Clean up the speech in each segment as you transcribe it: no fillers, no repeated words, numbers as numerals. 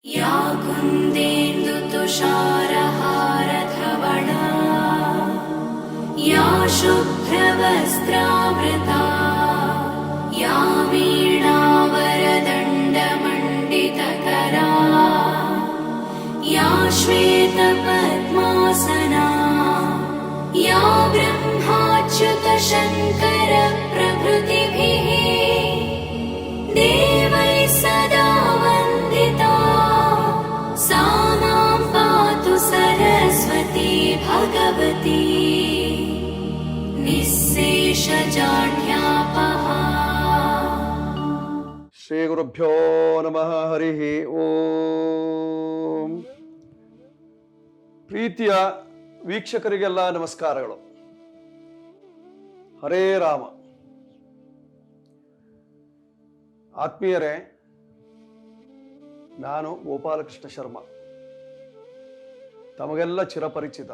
या कुन्देन्दुतुषारहारधवला या शुभ्रवस्त्रावृता या वीणावरदण्डमण्डितकरा या श्वेतपद्मासना या ब्रह्माच्युतशङ्करप्रभृतिभिः देवैः सदा वन्दिता सा मां पातु सरस्वती भगवती निःशेषजाड्यापहा। ಶ್ರೀ ಗುರುಭ್ಯೋ ನಮಃ ಹರಿ ಓಂ. ಪ್ರೀತಿಯ ವೀಕ್ಷಕರಿಗೆಲ್ಲ ನಮಸ್ಕಾರಗಳು. ಹರೇ ರಾಮ. ಆತ್ಮೀಯರೇ, ನಾನು ಗೋಪಾಲಕೃಷ್ಣ ಶರ್ಮಾ, ತಮಗೆಲ್ಲ ಚಿರಪರಿಚಿತ.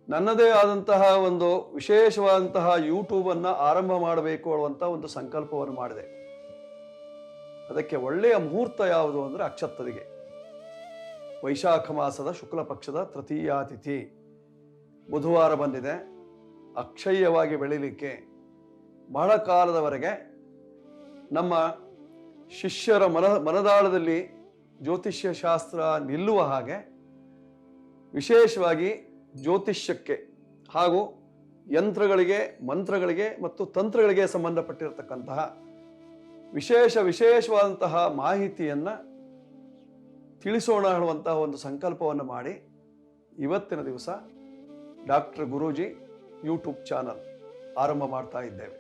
ನನ್ನದೇ ಆದಂತಹ ಒಂದು ವಿಶೇಷವಾದಂತಹ ಯೂಟ್ಯೂಬ್ ಅನ್ನ ಆರಂಭ ಮಾಡಬೇಕು ಅನ್ನುವಂಥ ಒಂದು ಸಂಕಲ್ಪವನ್ನು ಮಾಡಿದೆ. ಅದಕ್ಕೆ ಒಳ್ಳೆಯ ಮುಹೂರ್ತ ಯಾವುದು ಅಂದರೆ ಅಕ್ಷತದಿಗೆ, ವೈಶಾಖ ಮಾಸದ ಶುಕ್ಲ ಪಕ್ಷದ ತೃತೀಯ ತಿಥಿ ಬುಧವಾರ ಬಂದಿದೆ. ಅಕ್ಷಯವಾಗಿ ಬೆಳಿಲಿಕ್ಕೆ ಬಹಳ ಕಾಲದವರೆಗೆ ನಮ್ಮ ಶಿಷ್ಯರ ಮನದಾಳದಲ್ಲಿ ಜ್ಯೋತಿಷ್ಯ ಶಾಸ್ತ್ರ ನಿಲ್ಲುವ ಹಾಗೆ ವಿಶೇಷವಾಗಿ ಜ್ಯೋತಿಷ್ಯಕ್ಕೆ ಹಾಗೂ ಯಂತ್ರಗಳಿಗೆ, ಮಂತ್ರಗಳಿಗೆ ಮತ್ತು ತಂತ್ರಗಳಿಗೆ ಸಂಬಂಧಪಟ್ಟಿರತಕ್ಕಂತಹ ವಿಶೇಷವಾದಂತಹ ಮಾಹಿತಿಯನ್ನು ತಿಳಿಸೋಣ ಅನ್ನುವಂತಹ ಒಂದು ಸಂಕಲ್ಪವನ್ನು ಮಾಡಿ ಇವತ್ತಿನ ದಿವಸ ಡಾಕ್ಟರ್ ಗುರೂಜಿ ಯೂಟ್ಯೂಬ್ ಚಾನಲ್ ಆರಂಭ ಮಾಡ್ತಾ ಇದ್ದೇವೆ.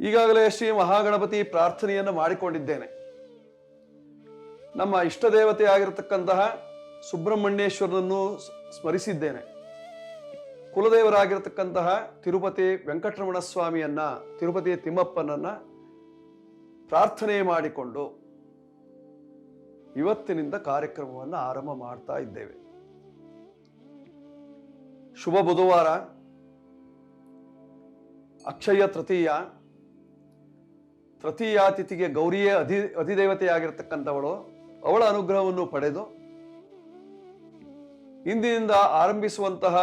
ಈಗಾಗಲೇ ಶ್ರೀ ಮಹಾಗಣಪತಿ ಪ್ರಾರ್ಥನೆಯನ್ನು ಮಾಡಿಕೊಂಡಿದ್ದೇನೆ. ನಮ್ಮ ಇಷ್ಟ ದೇವತೆ ಆಗಿರತಕ್ಕಂತಹ ಸುಬ್ರಹ್ಮಣ್ಯೇಶ್ವರನನ್ನು ಸ್ಮರಿಸಿದ್ದೇನೆ. ಕುಲದೇವರಾಗಿರತಕ್ಕಂತಹ ತಿರುಪತಿ ವೆಂಕಟರಮಣ ಸ್ವಾಮಿಯನ್ನ, ತಿರುಪತಿ ತಿಮ್ಮಪ್ಪನನ್ನ ಪ್ರಾರ್ಥನೆ ಮಾಡಿಕೊಂಡು ಇವತ್ತಿನಿಂದ ಕಾರ್ಯಕ್ರಮವನ್ನು ಆರಂಭ ಮಾಡ್ತಾ ಇದ್ದೇವೆ. ಶುಭ ಬುಧವಾರ, ಅಕ್ಷಯ ತೃತೀಯ. ತೃತೀಯ ತಿಥಿಗೆ ಗೌರಿಯೇ ಅಧಿದೇವತೆಯಾಗಿರ್ತಕ್ಕಂಥವಳು. ಅವಳ ಅನುಗ್ರಹವನ್ನು ಪಡೆದು ಇಂದಿನಿಂದ ಆರಂಭಿಸುವಂತಹ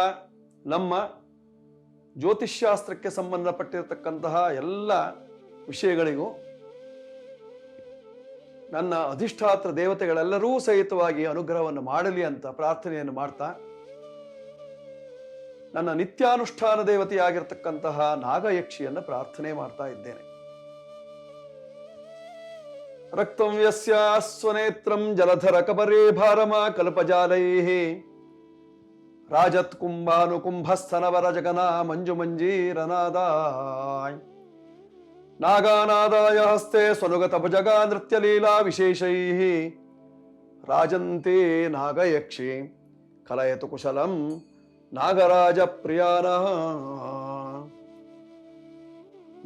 ನಮ್ಮ ಜ್ಯೋತಿಷ್ಶಾಸ್ತ್ರಕ್ಕೆ ಸಂಬಂಧಪಟ್ಟಿರತಕ್ಕಂತಹ ಎಲ್ಲ ವಿಷಯಗಳಿಗೂ ನನ್ನ ಅಧಿಷ್ಠಾತ್ರ ದೇವತೆಗಳೆಲ್ಲರೂ ಸಹಿತವಾಗಿ ಅನುಗ್ರಹವನ್ನು ಮಾಡಲಿ ಅಂತ ಪ್ರಾರ್ಥನೆಯನ್ನು ಮಾಡ್ತಾ, ನನ್ನ ನಿತ್ಯಾನುಷ್ಠಾನ ದೇವತೆಯಾಗಿರ್ತಕ್ಕಂತಹ ನಾಗಯಕ್ಷಿಯನ್ನು ಪ್ರಾರ್ಥನೆ ಮಾಡ್ತಾ ಇದ್ದೇನೆ. ರಕ್ತಂ ಯಸ್ಯ ಸ್ವನೇತ್ರಂ ಜಲಧರ ಕಬರೇ ಭಾರಮಾ ಕಲ್ಪಜಾಲೈಃ ರಾಜತ್ ಕುಂಭಾನುಕುಂಭಸ್ತನವರ ಜಗನ ಮಂಜು ಮಂಜೀರನಾದಾಯ್ ನಾಗಾನಾದಾಯ ಹಸ್ತೆ ಸ್ವನುಗತ ಭುಜಗ ನೃತ್ಯ ಲೀಲಾ ವಿಶೇಷೈಃ ರಾಜಂತೆ ನಾಗಯಕ್ಷಿ ಕಲಯತು ಕುಶಲಂ ನಾಗರಾಜ ಪ್ರಿಯಾನಃ.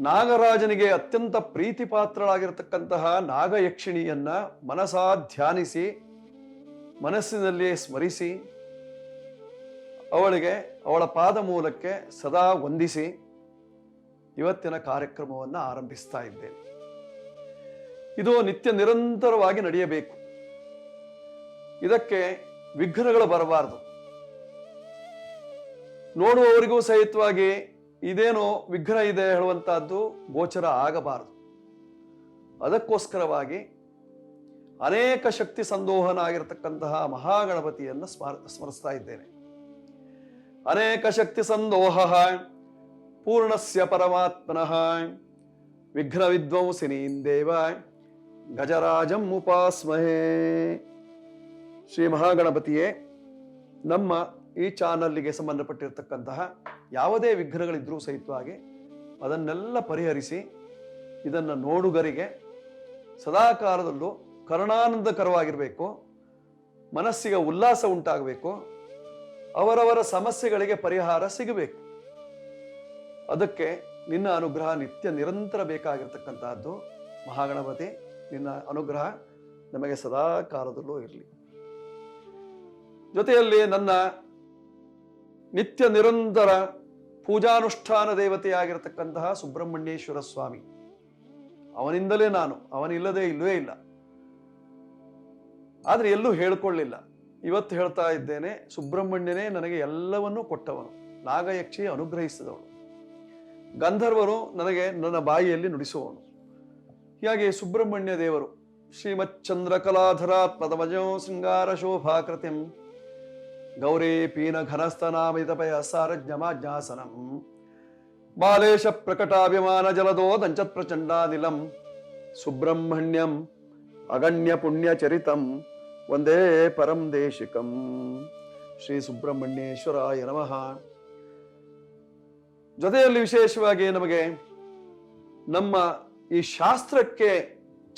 ನಾಗರಾಜನಿಗೆ ಅತ್ಯಂತ ಪ್ರೀತಿ ಪಾತ್ರಳಾಗಿರತಕ್ಕಂತಹ ನಾಗಯಕ್ಷಿಣಿಯನ್ನ ಮನಸಾ ಧ್ಯಾನಿಸಿ, ಮನಸ್ಸಿನಲ್ಲಿ ಸ್ಮರಿಸಿ, ಅವಳ ಪಾದ ಮೂಲಕ್ಕೆ ಸದಾ ವಂದಿಸಿ ಇವತ್ತಿನ ಕಾರ್ಯಕ್ರಮವನ್ನು ಆರಂಭಿಸ್ತಾ ಇದ್ದೇನೆ. ಇದು ನಿತ್ಯ ನಿರಂತರವಾಗಿ ನಡೆಯಬೇಕು. ಇದಕ್ಕೆ ವಿಘ್ನಗಳು ಬರಬಾರದು. ನೋಡುವವರಿಗೂ ಸಹಿತವಾಗಿ ಇದೇನೋ ವಿಘ್ನ ಇದೆ ಹೇಳುವಂತಹದ್ದು ಗೋಚರ ಆಗಬಾರದು. ಅದಕ್ಕೋಸ್ಕರವಾಗಿ ಅನೇಕ ಶಕ್ತಿ ಸಂದೋಹನ ಆಗಿರತಕ್ಕಂತಹ ಮಹಾಗಣಪತಿಯನ್ನು ಸ್ಮರಿಸ್ತಾ ಇದ್ದೇನೆ. ಅನೇಕ ಶಕ್ತಿ ಸಂದೋಹ ಪೂರ್ಣಸ್ಯ ಪರಮಾತ್ಮನಃ ವಿಘ್ನ ವಿದ್ವಂಸಿನೀಂ ದೇವ ಗಜರಾಜಂ ಉಪಾಸ್ಮಹೇ. ಶ್ರೀ ಮಹಾಗಣಪತಿಯೇ, ನಮ್ಮ ಈ ಚಾನಲ್ಗೆ ಸಂಬಂಧಪಟ್ಟಿರತಕ್ಕಂತಹ ಯಾವುದೇ ವಿಘ್ನಗಳಿದ್ರೂ ಸಹಿತವಾಗಿ ಅದನ್ನೆಲ್ಲ ಪರಿಹರಿಸಿ ಇದನ್ನು ನೋಡುಗರಿಗೆ ಸದಾಕಾಲದಲ್ಲೂ ಕರುಣಾನಂದಕರವಾಗಿರಬೇಕು, ಮನಸ್ಸಿಗೆ ಉಲ್ಲಾಸ ಉಂಟಾಗಬೇಕು, ಅವರವರ ಸಮಸ್ಯೆಗಳಿಗೆ ಪರಿಹಾರ ಸಿಗಬೇಕು. ಅದಕ್ಕೆ ನಿನ್ನ ಅನುಗ್ರಹ ನಿತ್ಯ ನಿರಂತರ ಬೇಕಾಗಿರ್ತಕ್ಕಂತಹದ್ದು. ಮಹಾಗಣಪತಿ, ನಿನ್ನ ಅನುಗ್ರಹ ನಮಗೆ ಸದಾ ಕಾಲದಲ್ಲೂ ಇರಲಿ. ಜೊತೆಯಲ್ಲಿ ನನ್ನ ನಿತ್ಯ ನಿರಂತರ ಪೂಜಾನುಷ್ಠಾನ ದೇವತೆಯಾಗಿರತಕ್ಕಂತಹ ಸುಬ್ರಹ್ಮಣ್ಯೇಶ್ವರ ಸ್ವಾಮಿ ಅವನಿಂದಲೇ ನಾನು, ಅವನಿಲ್ಲದೆ ಇಲ್ಲವೇ ಇಲ್ಲ. ಆದ್ರೆ ಎಲ್ಲೂ ಹೇಳ್ಕೊಳ್ಳಿಲ್ಲ. ಇವತ್ತು ಹೇಳ್ತಾ ಇದ್ದೇನೆ, ಸುಬ್ರಹ್ಮಣ್ಯನೇ ನನಗೆ ಎಲ್ಲವನ್ನೂ ಕೊಟ್ಟವನು, ನಾಗಯಕ್ಷಿ ಅನುಗ್ರಹಿಸಿದವನು, ಗಂಧರ್ವರು ನನಗೆ ನನ್ನ ಬಾಯಿಯಲ್ಲಿ ನುಡಿಸುವವನು. ಹೀಗಾಗಿ ಸುಬ್ರಹ್ಮಣ್ಯ ದೇವರು ಶ್ರೀಮಚ್ಚಂದ್ರ ಕಲಾಧರಾತ್ ಪದಮಜೋ ಶೃಂಗಾರ ಶೋಭಾಕೃತಿಂ ಗೌರೀ ಪೀನ ಘನಸ್ತನಾಮಿತಪಯ ಸಾರಜ್ಞಮಾಜ್ಞಾಸನಂ ಬಾಲೇಶ ಪ್ರಕಟಾಭಿಮಾನ ಜಲದೋ ದಂಚತ್ ಪ್ರಚಂಡಾನಿಲಂ ಸುಬ್ರಹ್ಮಣ್ಯಂ ಅಗಣ್ಯ ಪುಣ್ಯಚರಿತಂ ಒಂದೇ ಪರಂ ದೇಶಿಕಂ. ಶ್ರೀ ಸುಬ್ರಹ್ಮಣ್ಯೇಶ್ವರಾಯ ನಮಃ. ಜೊತೆಯಲ್ಲಿ ವಿಶೇಷವಾಗಿ ನಮಗೆ ನಮ್ಮ ಈ ಶಾಸ್ತ್ರಕ್ಕೆ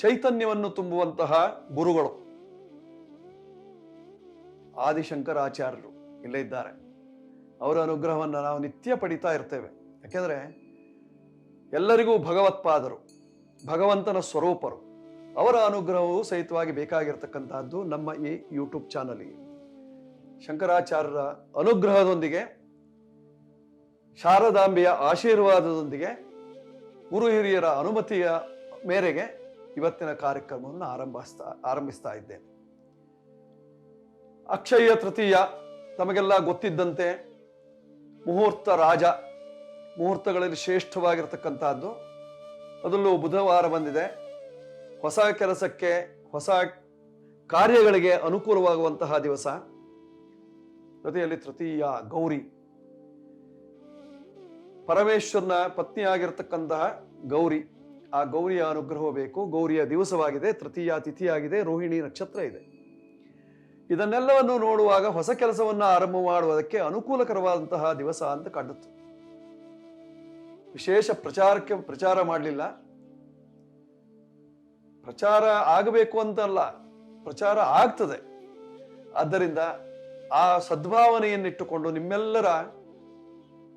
ಚೈತನ್ಯವನ್ನು ತುಂಬುವಂತಹ ಗುರುಗಳು ಆದಿಶಂಕರಾಚಾರ್ಯರು ಇಲ್ಲೇ ಇದ್ದಾರೆ. ಅವರ ಅನುಗ್ರಹವನ್ನು ನಾವು ನಿತ್ಯ ಪಡಿತಾ ಇರ್ತೇವೆ. ಯಾಕೆಂದ್ರೆ ಎಲ್ಲರಿಗೂ ಭಗವತ್ಪಾದರು, ಭಗವಂತನ ಸ್ವರೂಪರು. ಅವರ ಅನುಗ್ರಹವು ಸಹಿತವಾಗಿ ಬೇಕಾಗಿರ್ತಕ್ಕಂತಹದ್ದು ನಮ್ಮ ಈ ಯೂಟ್ಯೂಬ್ ಚಾನಲ್ಗೆ. ಶಂಕರಾಚಾರ್ಯರ ಅನುಗ್ರಹದೊಂದಿಗೆ, ಶಾರದಾಂಬೆಯ ಆಶೀರ್ವಾದದೊಂದಿಗೆ, ಗುರು ಹಿರಿಯರ ಅನುಮತಿಯ ಮೇರೆಗೆ ಇವತ್ತಿನ ಕಾರ್ಯಕ್ರಮವನ್ನು ಆರಂಭಿಸ್ತಾ ಇದ್ದೇನೆ. ಅಕ್ಷಯ ತೃತೀಯ ತಮಗೆಲ್ಲ ಗೊತ್ತಿದ್ದಂತೆ ಮುಹೂರ್ತ ರಾಜ, ಮುಹೂರ್ತಗಳಲ್ಲಿ ಶ್ರೇಷ್ಠವಾಗಿರ್ತಕ್ಕಂತಹದ್ದು. ಅದರಲ್ಲೂ ಬುಧವಾರ ಬಂದಿದೆ. ಹೊಸ ಕೆಲಸಕ್ಕೆ, ಹೊಸ ಕಾರ್ಯಗಳಿಗೆ ಅನುಕೂಲವಾಗುವಂತಹ ದಿವಸ. ಜೊತೆಯಲ್ಲಿ ತೃತೀಯ ಗೌರಿ, ಪರಮೇಶ್ವರನ ಪತ್ನಿಯಾಗಿರ್ತಕ್ಕಂತಹ ಗೌರಿ. ಆ ಗೌರಿಯ ಅನುಗ್ರಹ ಬೇಕು. ಗೌರಿಯ ದಿವಸವಾಗಿದೆ, ತೃತೀಯ ತಿಥಿಯಾಗಿದೆ, ರೋಹಿಣಿ ನಕ್ಷತ್ರ ಇದೆ. ಇದನ್ನೆಲ್ಲವನ್ನು ನೋಡುವಾಗ ಹೊಸ ಕೆಲಸವನ್ನ ಆರಂಭ ಮಾಡುವುದಕ್ಕೆ ಅನುಕೂಲಕರವಾದಂತಹ ದಿವಸ ಅಂತ ಕಾಣುತ್ತೆ. ವಿಶೇಷ ಪ್ರಚಾರ ಮಾಡಲಿಲ್ಲ. ಪ್ರಚಾರ ಆಗಬೇಕು ಅಂತಲ್ಲ, ಪ್ರಚಾರ ಆಗ್ತದೆ. ಆದ್ದರಿಂದ ಆ ಸದ್ಭಾವನೆಯನ್ನಿಟ್ಟುಕೊಂಡು ನಿಮ್ಮೆಲ್ಲರ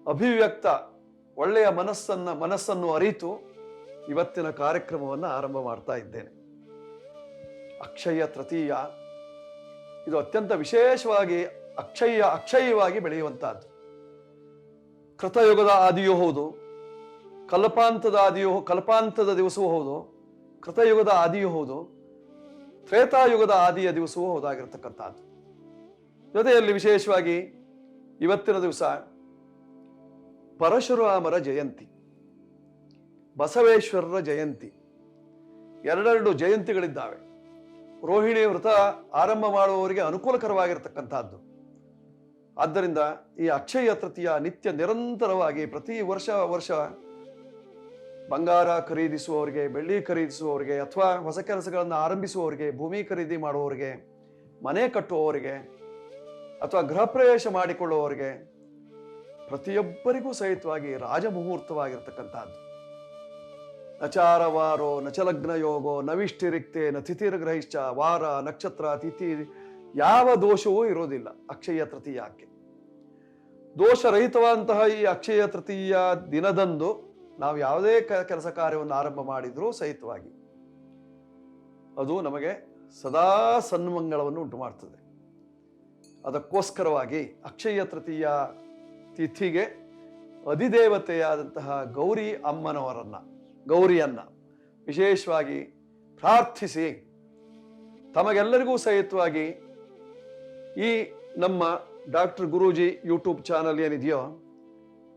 ಅಭಿವ್ಯಕ್ತ ಒಳ್ಳೆಯ ಮನಸ್ಸನ್ನು ಅರಿತು ಇವತ್ತಿನ ಕಾರ್ಯಕ್ರಮವನ್ನು ಆರಂಭ ಮಾಡ್ತಾ ಇದ್ದೇನೆ. ಅಕ್ಷಯ ತೃತೀಯ ಇದು ಅತ್ಯಂತ ವಿಶೇಷವಾಗಿ ಅಕ್ಷಯವಾಗಿ ಬೆಳೆಯುವಂತಹದ್ದು. ಕೃತಯುಗದ ಆದಿಯೂ ಹೌದು, ಕಲ್ಪಾಂತದ ದಿವಸವೂ ಹೌದು, ಕೃತಯುಗದ ಆದಿಯೂ ಹೌದು, ತ್ರೇತಾಯುಗದ ಆದಿಯ ದಿವಸವೂ ಹೌದಾಗಿರ್ತಕ್ಕಂಥದ್ದು. ಜೊತೆಯಲ್ಲಿ ವಿಶೇಷವಾಗಿ ಇವತ್ತಿನ ದಿವಸ ಪರಶುರಾಮರ ಜಯಂತಿ, ಬಸವೇಶ್ವರರ ಜಯಂತಿ, ಎರಡೆರಡು ಜಯಂತಿಗಳಿದ್ದಾವೆ. ರೋಹಿಣಿ ವ್ರತ ಆರಂಭ ಮಾಡುವವರಿಗೆ ಅನುಕೂಲಕರವಾಗಿರ್ತಕ್ಕಂಥದ್ದು. ಆದ್ದರಿಂದ ಈ ಅಕ್ಷಯ ತೃತೀಯ ನಿತ್ಯ ನಿರಂತರವಾಗಿ ಪ್ರತಿ ವರ್ಷ ಬಂಗಾರ ಖರೀದಿಸುವವರಿಗೆ, ಬೆಳ್ಳಿ ಖರೀದಿಸುವವರಿಗೆ, ಅಥವಾ ಹೊಸ ಕೆಲಸಗಳನ್ನು ಆರಂಭಿಸುವವರಿಗೆ, ಭೂಮಿ ಖರೀದಿ ಮಾಡುವವರಿಗೆ, ಮನೆ ಕಟ್ಟುವವರಿಗೆ, ಅಥವಾ ಗೃಹ ಪ್ರವೇಶ ಮಾಡಿಕೊಳ್ಳುವವರಿಗೆ, ಪ್ರತಿಯೊಬ್ಬರಿಗೂ ಸಹಿತವಾಗಿ ರಾಜಮುಹೂರ್ತವಾಗಿರ್ತಕ್ಕಂಥದ್ದು. ನಚಾರವಾರೋ ನಚಲಗ್ನ ಯೋಗೋ ನವಿಷ್ಟಿರಿಕ್ತೆ ನ ತಿಥಿರ್ಗ್ರಹಿಶ್ಚ. ವಾರ, ನಕ್ಷತ್ರ, ತಿಥಿ ಯಾವ ದೋಷವೂ ಇರೋದಿಲ್ಲ ಅಕ್ಷಯ ತೃತೀಯಕ್ಕೆ. ದೋಷರಹಿತವಾದಂತಹ ಈ ಅಕ್ಷಯ ತೃತೀಯ ದಿನದಂದು ನಾವು ಯಾವುದೇ ಕೆಲಸ ಕಾರ್ಯವನ್ನು ಆರಂಭ ಮಾಡಿದ್ರೂ ಸಹಿತವಾಗಿ ಅದು ನಮಗೆ ಸದಾ ಸನ್ಮಂಗಳವನ್ನು ಉಂಟು ಮಾಡ್ತದೆ. ಅದಕ್ಕೋಸ್ಕರವಾಗಿ ಅಕ್ಷಯ ತೃತೀಯ ತಿಥಿಗೆ ಅಧಿದೇವತೆಯಾದಂತಹ ಗೌರಿಯನ್ನ ವಿಶೇಷವಾಗಿ ಪ್ರಾರ್ಥಿಸಿ ತಮಗೆಲ್ಲರಿಗೂ ಸಹಿತವಾಗಿ ಈ ನಮ್ಮ ಡಾಕ್ಟರ್ ಗುರೂಜಿ ಯೂಟ್ಯೂಬ್ ಚಾನಲ್ ಏನಿದೆಯೋ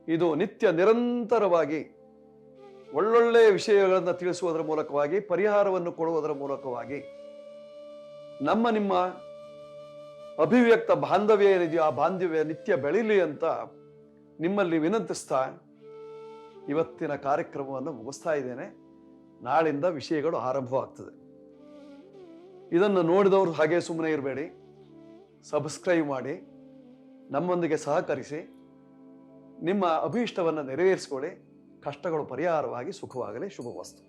ಇದು ನಿತ್ಯ ನಿರಂತರವಾಗಿ ಒಳ್ಳೊಳ್ಳೆಯ ವಿಷಯಗಳನ್ನು ತಿಳಿಸುವುದರ ಮೂಲಕವಾಗಿ, ಪರಿಹಾರವನ್ನು ಕೊಡುವುದರ ಮೂಲಕವಾಗಿ ನಿಮ್ಮ ಅಭಿವ್ಯಕ್ತ ಬಾಂಧವ್ಯ ಏನಿದೆಯೋ ಆ ಬಾಂಧವ್ಯ ನಿತ್ಯ ಬೆಳೀಲಿ ಅಂತ ನಿಮ್ಮಲ್ಲಿ ವಿನಂತಿಸ್ತಾ ಇವತ್ತಿನ ಕಾರ್ಯಕ್ರಮವನ್ನು ಮುಗಿಸ್ತಾ ಇದ್ದೇನೆ. ನಾಳಿಂದ ವಿಷಯಗಳು ಆರಂಭವಾಗ್ತದೆ. ಇದನ್ನು ನೋಡಿದವರು ಹಾಗೆ ಸುಮ್ಮನೆ ಇರಬೇಡಿ, ಸಬ್ಸ್ಕ್ರೈಬ್ ಮಾಡಿ, ನಮ್ಮೊಂದಿಗೆ ಸಹಕರಿಸಿ, ನಿಮ್ಮ ಅಭೀಷ್ಟವನ್ನು ನೆರವೇರಿಸಿಕೊಳ್ಳಿ. ಕಷ್ಟಗಳು ಪರಿಹಾರವಾಗಿ ಸುಖವಾಗಲಿ. ಶುಭವಸ್ತು.